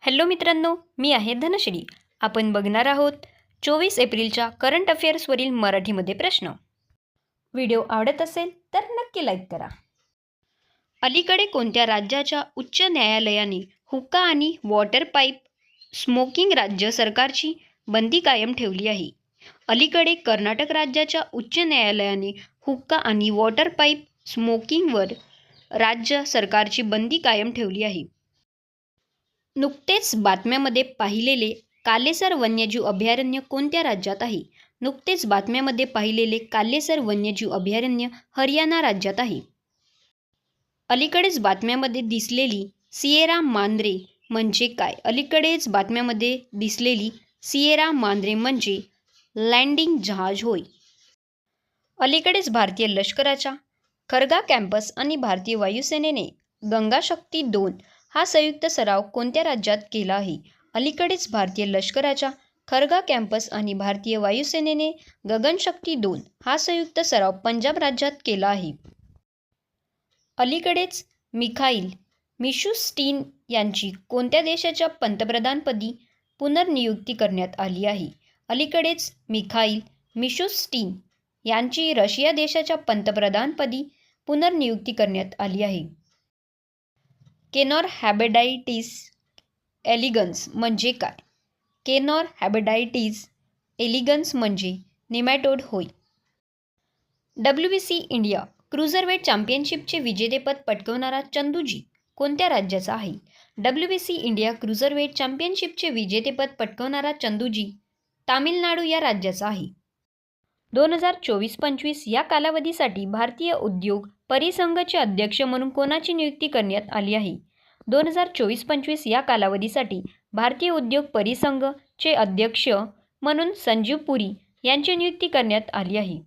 Hello मित्रांनो, मी आहे धनश्री. आपण बघणार आहोत 24 एप्रिलच्या करंट अफेअर्सवरील मराठीमध्ये प्रश्न. व्हिडिओ आवडत असेल तर नक्की लाईक करा. अलीकडे कोणत्या राज्याच्या उच्च न्यायालयाने हुक्का आणि वॉटर पाईप स्मोकिंग राज्य सरकारची बंदी कायम ठेवली आहे? अलीकडे कर्नाटक राज्याच्या उच्च न्यायालयाने हुक्का आणि वॉटर पाईप स्मोकिंगवर राज्य सरकारची बंदी कायम ठेवली आहे. नुकतेच बातम्यामध्ये पाहिलेले कालेसर वन्यजीव अभयारण्य कोणत्या राज्यात आहे? नुकतेच बातम्यामध्ये पाहिलेले कालेसर वन्यजीव अभयारण्य हरियाणा राज्यात आहे. अलीकडेच बातम्यामध्ये दिसलेली सिएरा मांद्रे म्हणजे काय? अलीकडेच बातम्यामध्ये दिसलेली सिएरा मांद्रे म्हणजे लँडिंग जहाज होय. अलीकडेच भारतीय लष्कराच्या खरगा कॅम्पस आणि भारतीय वायुसेनेने गंगाशक्ती 2 हा संयुक्त सराव कोणत्या राज्यात केला आहे? अलीकडेच भारतीय लष्कराच्या खरगा कॅम्पस आणि भारतीय वायुसेनेने गगनशक्ती 2 हा संयुक्त सराव पंजाब राज्यात केला आहे. अलीकडेच मिखाईल मिशुस्टिन यांची कोणत्या देशाच्या पंतप्रधानपदी पुनर्नियुक्ती करण्यात आली आहे? अलीकडेच मिखाईल मिशुस्टिन यांची रशिया देशाच्या पंतप्रधानपदी पुनर्नियुक्ती करण्यात आली आहे. केनॉर हॅबेडायटिस एलिगन्स म्हणजे काय? केनॉर हॅबेडायटिस एलिगन्स म्हणजे निमॅटोड होय. WBC इंडिया क्रुझरवेट चॅम्पियनशिपचे विजेतेपद पटकावणारा चंदूजी कोणत्या राज्याचा आहे? WBC इंडिया क्रुझरवेट चॅम्पियनशिपचे विजेतेपद पटकावणारा चंदूजी तामिळनाडू या राज्याचा आहे. 2024-25 या कालावधीसाठी भारतीय उद्योग परिसंघचे अध्यक्ष म्हणून कोणाची नियुक्ती करण्यात आली आहे? 2024-25 या कालावधीसाठी भारतीय उद्योग परिसंघ चे अध्यक्ष म्हणून संजीव पुरी यांची नियुक्ती करण्यात आली आहे.